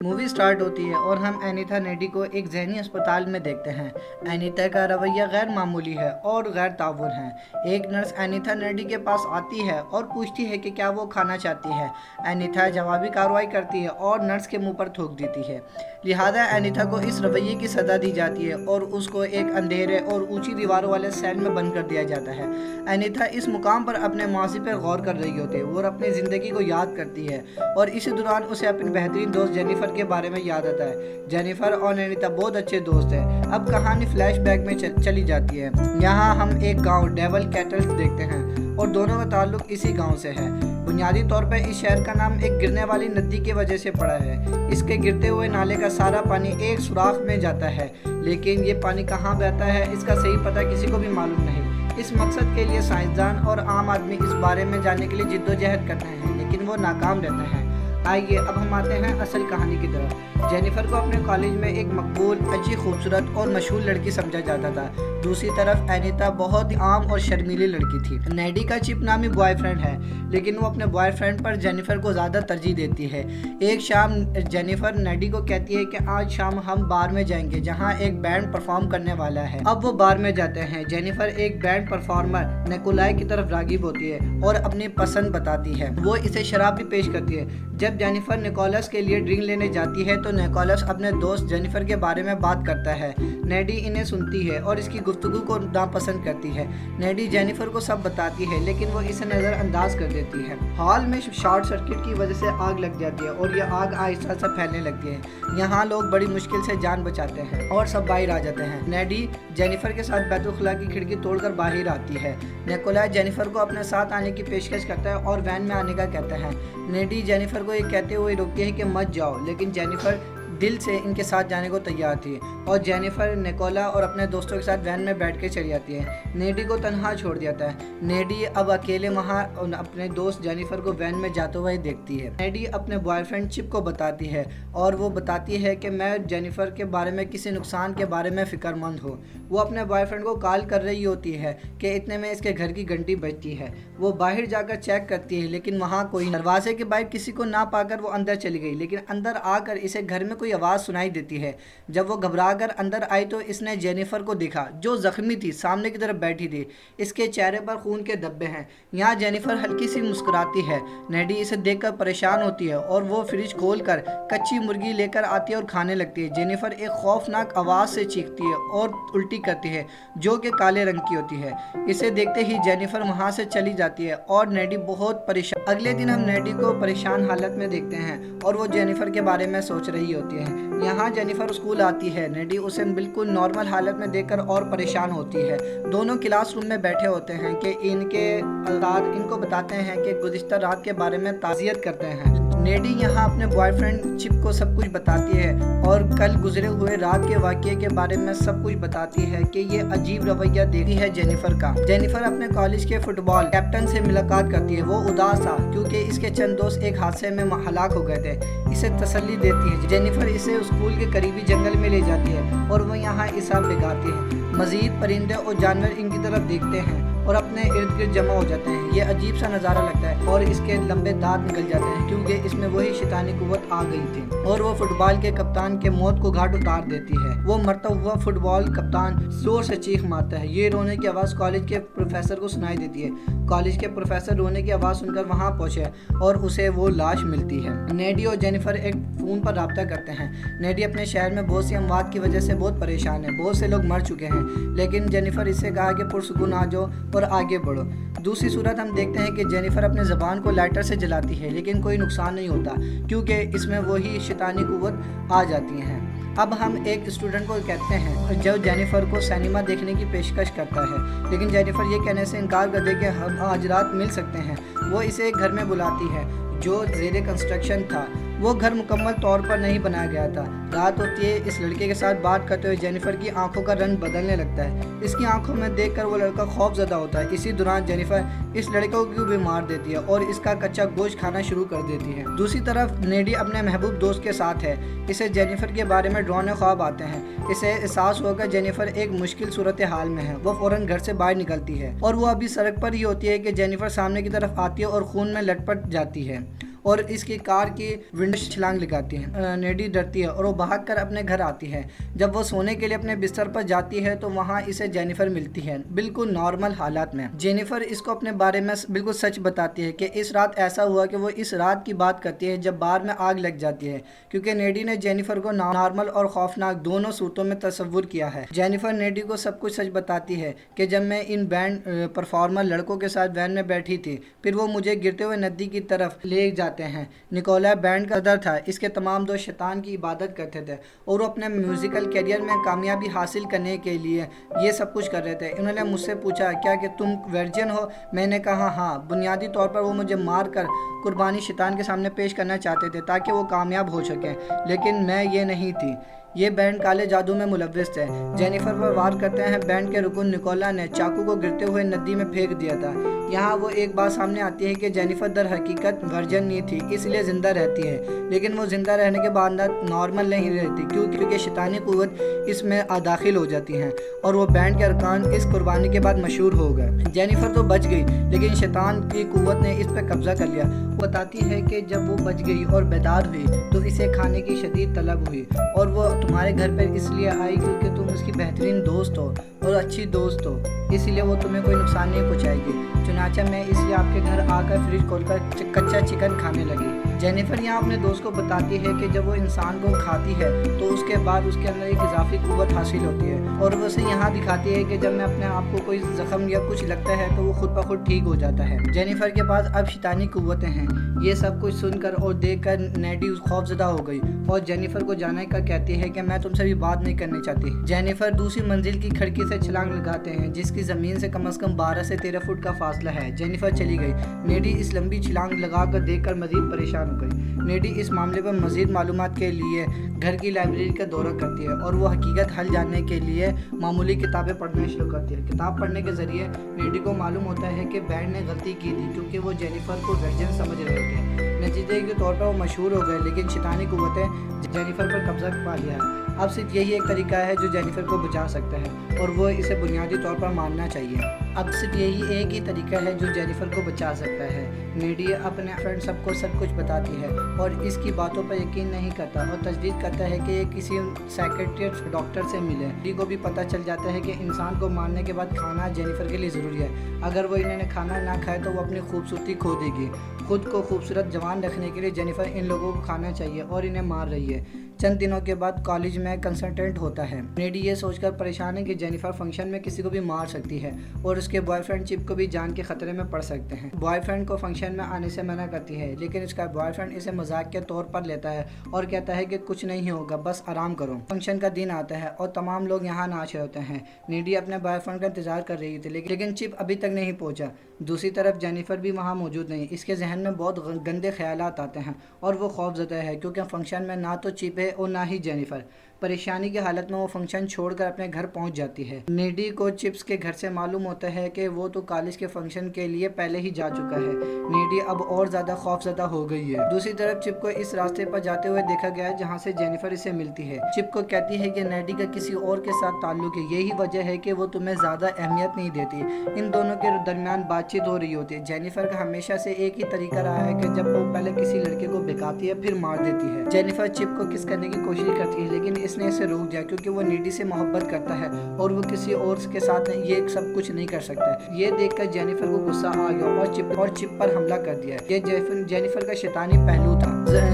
Movie start होती है और हम एनिथा नेडी को एक ज़हनी अस्पताल में देखते हैं। एनिथा का रवैया गैर मामूली है और गैर ताउन है। एक नर्स एनिथा नेडी के पास आती है और पूछती है कि क्या वो खाना चाहती है। एनिथा जवाबी कार्रवाई करती है और नर्स के मुंह पर थूक देती है। लिहाजा एनिथा को इस रवैये की सज़ा दी जाती है और उसको एक अंधेरे और ऊंची दीवारों वाले सेल में बंद कर दिया जाता है। एनिथा इस मुकाम पर अपने माजी पर गौर कर रही होती है और अपनी ज़िंदगी को याद करती है और इसी दौरान उसे अपनी बेहतरीन दोस्त जेनिफर के बारे में याद आता है। जेनिफर और एनिथा बहुत अच्छे दोस्त हैं। अब कहानी फ्लैशबैक में चली जाती है। यहाँ हम एक गांव डेवल कैटल्स देखते हैं और दोनों का ताल्लुक इसी गांव से है। बुनियादी तौर पर इस शहर का नाम एक गिरने वाली नदी की वजह से पड़ा है। इसके गिरते हुए नाले का सारा पानी एक सुराख में जाता है, लेकिन ये पानी कहाँ बहता है इसका सही पता किसी को भी मालूम नहीं। इस मकसद के लिए साइंसदान और आम आदमी इस बारे में जानने के लिए जिद्दोजहद करते हैं, लेकिन वो नाकाम रहते हैं। आइए अब हम आते हैं असल कहानी की तरफ। जेनिफर को अपने कॉलेज में एक मकबूल, अच्छी, खूबसूरत और मशहूर लड़की समझा जाता था। दूसरी तरफ एनिथा बहुत ही आम और शर्मीली लड़की थी। नेडी का चिप नामी बॉयफ्रेंड है, लेकिन वो अपने बॉयफ्रेंड पर जेनिफर को ज़्यादा तरजीह देती है। एक शाम जेनिफर नेडी को कहती है कि आज शाम हम बार में जाएंगे जहाँ एक बैंड परफॉर्म करने वाला है। अब वो बार में जाते हैं। जेनिफर एक बैंड परफॉर्मर निकोलाई की तरफ रागिब होती है और अपनी पसंद बताती है। वो इसे शराब भी पेश करती है। जब जेनिफर निकोलस के लिए ड्रिंक लेने जाती है तो निकोलस अपने दोस्त जेनिफर के बारे में बात करता है। नेडी इन्हें सुनती है और इसकी गुफ्तगू को नापसंद करती है। नेडी जेनिफर को सब बताती है, लेकिन वो इसे नज़रअंदाज कर देती है। हॉल में शॉर्ट सर्किट की वजह से आग लग जाती है और यह आग आहिस्ता से फैलने लगती है। यहाँ लोग बड़ी मुश्किल से जान बचाते हैं और सब बाहर आ जाते हैं। नेडी जेनिफर के साथ बैतुल-खुला की खिड़की तोड़कर बाहर आती है। निकोलाई जेनिफर को अपने साथ आने की पेशकश करता है और वैन में आने का कहता है। नेडी जेनिफर को ये कहते हुए रोकती है कि मत जाओ, लेकिन जेनिफर दिल से इनके साथ जाने को तैयार थी और जेनिफर निकोला और अपने दोस्तों के साथ वैन में बैठ के चली जाती है। नेडी को तन्हा छोड़ दिया है। नेडी अब अकेले वहाँ अपने दोस्त जेनिफर को वैन में जाते हुए देखती है। नेडी अपने बॉयफ्रेंड चिप को बताती है और वो बताती है कि मैं जेनिफर के बारे में किसी नुकसान के बारे में फ़िक्रमंद हूँ। वो अपने बॉयफ्रेंड को कॉल कर रही होती है कि इतने में इसके घर की घंटी बजती है। वो बाहर जाकर चेक करती है, लेकिन वहाँ कोई दरवाजे के बाहर किसी को ना पाकर वो अंदर चली गई, लेकिन अंदर आकर इसे घर में कोई आवाज़ सुनाई देती है। जब वो घबरा कर अंदर आई तो इसने जेनिफर को देखा, जो जख्मी थी, सामने की तरफ बैठी थी। इसके चेहरे पर खून के धब्बे हैं। यहाँ जेनिफर हल्की सी मुस्कुराती है। नेडी इसे देखकर परेशान होती है और वो फ्रिज खोलकर कच्ची मुर्गी लेकर आती है और खाने लगती है। जेनिफर एक खौफनाक आवाज़ से चीखती है और उल्टी करती है, जो कि काले रंग की होती है। इसे देखते ही जेनिफर वहाँ से चली जाती है और नेडी बहुत परेशान। अगले दिन हम नेडी को परेशान हालत में देखते हैं और वो जेनिफर के बारे में सोच रही होती है। यहाँ जेनिफर स्कूल आती है। नेडी उसे बिल्कुल नॉर्मल हालत में देखकर और परेशान होती है। दोनों क्लासरूम में बैठे होते हैं कि इनके उस्ताद इनको बताते हैं कि गुज़िश्ता रात के बारे में ताज़ियत करते हैं। नेडी यहाँ अपने बॉयफ्रेंड चिप को सब कुछ बताती है और कल गुजरे हुए रात के वाक़ये के बारे में सब कुछ बताती है कि ये अजीब रवैया देखी है जेनिफर का। जेनिफर अपने कॉलेज के फुटबॉल कैप्टन से मुलाकात करती है। वो उदास था क्योंकि इसके चंद दोस्त एक हादसे में हलाक हो गए थे। इसे तसल्ली देती है। जेनिफर इसे स्कूल के करीबी जंगल में ले जाती है और वो यहाँ हिसाब लगाती है। मज़ीद परिंदे और जानवर इनकी तरफ देखते हैं और अपने इर्द गिर्द जमा हो जाते हैं। ये अजीब सा नज़ारा लगता है और इसके लंबे दांत निकल जाते हैं क्योंकि इसमें वही शैतानी कुव्वत आ गई थी और वो फुटबॉल के कप्तान के मौत को घाट उतार देती है। वो मरता हुआ फुटबॉल कप्तान जोर से चीख मारता है। ये रोने की आवाज़ कॉलेज के प्रोफेसर को सुनाई देती है। कॉलेज के प्रोफेसर रोने की आवाज़ सुनकर वहाँ पहुँचे और उसे वो लाश मिलती है। नेडी और जेनिफर एक फ़ोन पर रब्ता करते हैं। नेडी अपने शहर में बहुत सी अमवात की वजह से बहुत परेशान है। बहुत से लोग मर चुके हैं, लेकिन जेनिफर इससे कहा कि पुरसुकून आ जाओ और आगे बढ़ो। दूसरी सूरत हम देखते हैं कि जेनिफर अपने ज़बान को लाइटर से जलाती है, लेकिन कोई नुकसान नहीं होता क्योंकि इसमें वही शैतानी कुव्वत आ जाती हैं। अब हम एक स्टूडेंट को कहते हैं जो जेनिफर को सिनेमा देखने की पेशकश करता है, लेकिन जेनिफर ये कहने से इनकार कर दे कि हम आज रात मिल सकते हैं। वो इसे एक घर में बुलाती है जो ज़ेरे कंस्ट्रक्शन था। वो घर मुकम्मल तौर पर नहीं बनाया गया था। रात होती है। इस लड़के के साथ बात करते हुए जेनिफर की आंखों का रंग बदलने लगता है। इसकी आंखों में देखकर वो लड़का खौफजदा होता है। इसी दौरान जेनिफर इस लड़के को भी मार देती है और इसका कच्चा गोश्त खाना शुरू कर देती है। दूसरी तरफ नेडी अपने महबूब दोस्त के साथ है। इसे जेनिफर के बारे में डरावने ख्वाब आते हैं। इसे एहसास होकर जेनिफर एक मुश्किल सूरत हाल में है। वो फौरन घर से बाहर निकलती है और वो अभी सड़क पर ही होती है कि जेनिफर सामने की तरफ आती है और खून में लटपट जाती है। और इसकी कार की विंडो छलांग लगाती है। नेडी डरती है और वो भाग कर अपने घर आती है। जब वो सोने के लिए अपने बिस्तर पर जाती है तो वहाँ इसे जेनिफर मिलती है, बिल्कुल नॉर्मल हालात में। जेनिफर इसको अपने बारे में बिल्कुल सच बताती है कि इस रात ऐसा हुआ कि वो इस रात की बात करती है जब बार में आग लग जाती है, क्योंकि नेडी ने जेनिफर को नॉर्मल और खौफनाक दोनों सूरतों में तस्वुर किया है। जेनिफर नेडी को सब कुछ सच बताती है कि जब मैं इन बैंड परफॉर्मर लड़कों के साथ वैन में बैठी थी, फिर वो मुझे गिरते हुए नदी की तरफ ले जाते हैं। निकोला बैंड का सदर था, इसके तमाम दोस्त शैतान की इबादत करते थे और वो अपने म्यूजिकल करियर में कामयाबी हासिल करने के लिए ये सब कुछ कर रहे थे। इन्होंने मुझसे पूछा क्या कि तुम वर्जिन हो? मैंने कहा हाँ। बुनियादी तौर पर वो मुझे मार कर कुर्बानी शैतान के सामने पेश करना चाहते थे ताकि वो कामयाब हो सकें, लेकिन मैं ये नहीं थी। ये बैंड काले जादू में मुलव्विस थे। जेनिफर पर वार करते हैं बैंड के रुकन निकोला ने चाकू को गिरते हुए नदी में फेंक दिया था। यहाँ वो एक बात सामने आती है कि जेनिफर दर हकीकत वर्जन नहीं थी, इसलिए ज़िंदा रहती है, लेकिन वो ज़िंदा रहने के बाद नॉर्मल नहीं रहती क्योंकि शैतानी कुव्वत इसमें दाखिल हो जाती हैं और वो बैंड के अरकान इस कुर्बानी के बाद मशहूर हो गए। जेनिफर तो बच गई, लेकिन शैतान की कुव्वत ने इस पर कब्जा कर लिया। वो बताती है कि जब वो बच गई और बेदार हुई तो इसे खाने की शदीद तलब हुई और वो तुम्हारे घर पर इसलिए आई क्योंकि तुम उसकी बेहतरीन दोस्त हो और अच्छी दोस्त हो, इसलिए वो तुम्हें कोई नुकसान नहीं पहुंचाएगी। चुनाचा मैं इसलिए आपके घर आकर फ्रिज खोलकर कच्चा चिकन खाने लगी। जेनिफर यहाँ अपने दोस्त को बताती है कि जब वो इंसान को खाती है तो उसके बाद उसके अंदर एक इजाफी कुव्वत हासिल होती है और वो उसे यहाँ दिखाती है कि जब मैं अपने आप को कोई जख्म या कुछ लगता है तो वो खुद ब खुद ठीक हो जाता है। जेनिफर के पास अब शैतानी कुव्वतें हैं। ये सब कुछ सुनकर और देखकर नेडी खौफजदा हो गई और जेनिफर को जाने का कहती है कि मैं तुमसे भी बात नहीं करनी चाहती। जेनिफर दूसरी मंजिल की खिड़की से छलांग लगाते हैं जिसकी ज़मीन से कम 12 से 13 फुट का फासला है। जेनिफर चली गई। नेडी इस लंबी छलांग लगाकर देखकर मजीद परेशान हो गई। नेडी इस मामले पर मजीद मालूमात के लिए घर की लाइब्रेरी का दौरा करती है और वो हकीकत हल जानने के लिए मामूली किताबें पढ़ना शुरू करती है। किताब पढ़ने के ज़रिए नेडी को मालूम होता है कि बैंड ने गलती की थी क्योंकि वो जेनिफर को वर्जिन समझ रहे थे। नतीजे के तौर पर वो मशहूर हो गए, लेकिन शैतानी कुव्वतें जेनिफर पर कब्जा पा लिया। अब सिर्फ यही एक तरीका है जो जेनिफर को बचा सकता है और वो इसे बुनियादी तौर पर मानना चाहिए। अब सिर्फ यही एक ही तरीका है जो जेनिफर को बचा सकता है। नेडी अपने फ्रेंड सबको सब कुछ बताती है और इसकी बातों पर यकीन नहीं करता और तजदीद करता है कि ये किसी साइकेट्रिस्ट डॉक्टर से मिले। नेडी को भी पता चल जाता है कि इंसान को मारने के बाद खाना जेनिफर के लिए ज़रूरी है। अगर वो इन्हें खाना ना खाए तो वो अपनी खूबसूरती खो देगी। खुद को खूबसूरत जवान रखने के लिए जेनिफर इन लोगों को खाना चाहिए और इन्हें मार रही है। चंद दिनों के बाद कॉलेज में कंसल्टेंट होता है। नेडी ये सोचकर परेशान है कि जेनिफर फंक्शन में किसी को भी मार सकती है और उसके बॉयफ्रेंड चिप को भी जान के खतरे में पड़ सकते हैं। बॉयफ्रेंड को फंक्शन में आने से मना करती है, लेकिन इसका बॉयफ्रेंड इसे मजाक के तौर पर लेता है और कहता है कि कुछ नहीं होगा, बस आराम करो। फंक्शन का दिन आता है और तमाम लोग यहाँ नाच रहे होते हैं। नेडी अपने बॉयफ्रेंड का इंतजार कर रही थी, लेकिन चिप अभी तक नहीं पहुँचा। दूसरी तरफ जेनिफर भी वहाँ मौजूद नहीं। इसके जहन में बहुत गंदे ख्यालात आते हैं और वो खौफजदा है क्योंकि फंक्शन में ना तो चिप है और ना ही जेनिफर। परेशानी की हालत में वो फंक्शन छोड़कर अपने घर पहुंच जाती है। नेडी को चिप्स के घर से मालूम होता है कि वो तो कॉलेज के फंक्शन के लिए पहले ही जा चुका है। नेडी अब और ज़्यादा खौफजदा हो गई है। दूसरी तरफ चिप को इस रास्ते पर जाते हुए देखा गया है जहाँ से जेनिफर इसे मिलती है। चिप को कहती है कि नेडी का किसी और के साथ ताल्लुक है, यही वजह है कि वो तुम्हें ज़्यादा अहमियत नहीं देती। इन दोनों के दरमियान बातचीत हो रही होती है। जेनिफर का हमेशा से एक ही तरीका रहा है कि जब वो पहले किसी लड़के को बिकाती है फिर मार देती है। जेनिफर चिप को किस करने की कोशिश करती है, लेकिन इसने इसे रोक दिया क्योंकि वो नेडी से मोहब्बत करता है और वो किसी और के साथ ये सब कुछ नहीं कर सकता। ये देखकर जेनिफर को गुस्सा आ गया और चिप पर हमला कर दिया। ये जेनिफर का शैतानी पहलू था।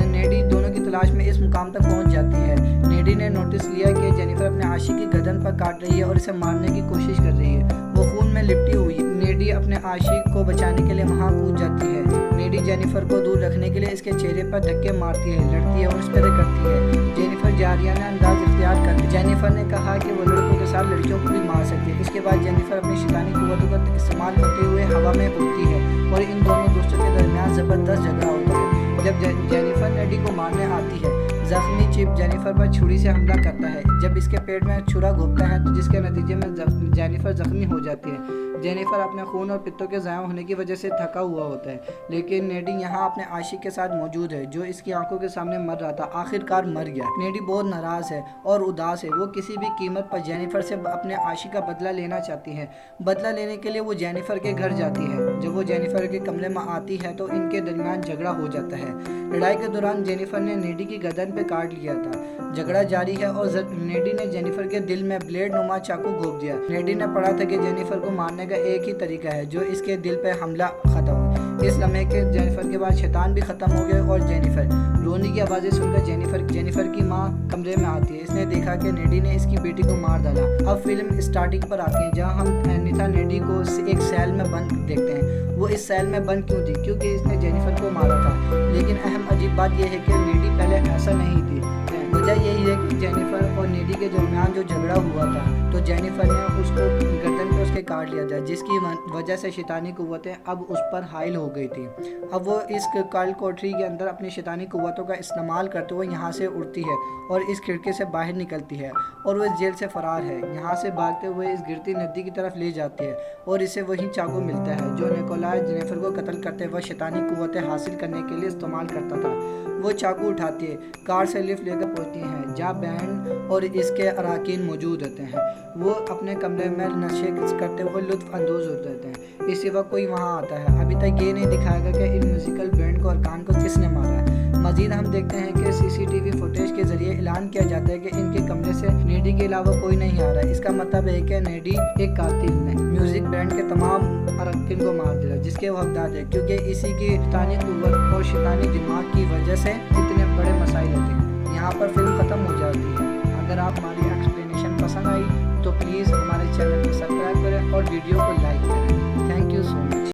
नेडी दोनों की तलाश में इस मुकाम तक पहुंच जाती है। नेडी ने नोटिस लिया कि जेनिफर अपने आशिक की गर्दन पर काट रही है और इसे मारने की कोशिश कर रही है। वो खून में लिपटी हुई। नेडी अपने आशिक को बचाने के लिए वहां कूद जाती है। नेडी जेनिफर को दूर रखने के लिए इसके चेहरे पर धक्के मारती है, लड़ती है और इस तरह करती है। जेनिफर जारियाना अंदाज इख्तियार करती है। जेनिफर ने कहा कि वो लड़कों के साथ लड़कियों को भी मार सकती है। इसके बाद जेनिफर अपनी शैतानी कुव्वतों का इस्तेमाल करते हुए हवा में उड़ती है और इन दोनों दोस्तों के दरमियान ज़बरदस्त झगड़ा होता है। जब जेनिफर नेडी को मारने आती है, जख्मी चिप जेनिफर पर छुरी से हमला करता है। जब इसके पेट में छुरा घुसता है तो जिसके नतीजे में जेनिफर जख्मी हो जाती है। जेनिफर अपने खून और पित्तों के ज़ाया होने की वजह से थका हुआ होता है, लेकिन नेडी यहाँ अपने आशिक के साथ मौजूद है जो इसकी आंखों के सामने मर रहा था, आखिरकार मर गया। नेडी बहुत नाराज़ है और उदास है। वो किसी भी कीमत पर जेनिफर से अपने आशिक का बदला लेना चाहती है। बदला लेने के लिए वो जेनिफर के घर जाती है। जब वो जेनिफर के कमरे में आती है तो इनके दरमियान झगड़ा हो जाता है। लड़ाई के दौरान जेनिफर ने नेडी की गर्दन पे काट लिया था। झगड़ा जारी है और नेडी ने जेनिफर के दिल में ब्लेड नुमा चाकू घोंप दिया। नेडी ने पढ़ा था कि जेनिफर को मारने का एक ही तरीका है, जो इसके दिल पे हमला खत्म हो। इस लम्हे के जेनिफर के बाद शैतान भी खत्म हो गए और जेनिफर रोने की आवाज़ें सुनकर जेनिफर की माँ कमरे में आती है। इसने देखा कि नेडी ने इसकी बेटी को मार डाला। अब फिल्म स्टार्टिंग पर आती है जहाँ हम एनिथा नेडी को एक सेल में बंद देखते हैं। वो इस सेल में बंद क्यों थी? क्योंकि इसने जेनिफर को मारा था। लेकिन अहम अजीब बात यह है कि नेडी पहले ऐसा नहीं थी। वजह यही है कि जेनिफर और नेडी के दरमियान जो झगड़ा हुआ था तो जेनिफर ने उसको गर्दन पे उसके काट लिया था, जिसकी वजह से शैतानी कुव्वतें अब उस पर हाइल हो गई थी। अब वो इस काल कोठरी के अंदर अपनी शैतानी कुव्वतों का इस्तेमाल करते हुए यहाँ से उड़ती है और इस खिड़की से बाहर निकलती है और वो इस जेल से फरार है। यहाँ से भागते हुए इस गिरती नदी की तरफ ले जाती है और इसे वही चाकू मिलता है जो निकोलाई जेनिफर को कत्ल करते वक्त शैतानी कुव्वतें हासिल करने के लिए इस्तेमाल करता था। वो चाकू उठाती है, कार से लिफ्ट लेकर पहुँचती हैं जहाँ बैंड और इसके अरकान मौजूद होते हैं। वो अपने कमरे में नशे करते हुए लुत्फ अंदोज होते रहते हैं। इसी वक्त कोई वहाँ आता है। अभी तक ये नहीं दिखाया गया कि इन म्यूजिकल बैंड को अरकान को किसने मारा है। मजीद हम देखते हैं कि सीसीटीवी फुटेज के जरिए ऐलान किया जाता है कि इनके कमरे से नेडी के अलावा कोई नहीं आ रहा है। इसका मतलब है कि नेडी एक कातिल ने म्यूजिक बैंड के तमाम अरकान को मार दिया, जिसके वो हकदार है, क्योंकि इसी की शैतानी कुव्वत और शैतानी दिमाग की वजह से इतने बड़े मसाइल होते हैं। यहाँ पर फिल्म ख़त्म हो जाती है। अगर आप हमारी एक्सप्लेनेशन पसंद आई तो प्लीज़ हमारे चैनल को सब्सक्राइब करें और वीडियो को लाइक करें। Thank you so much.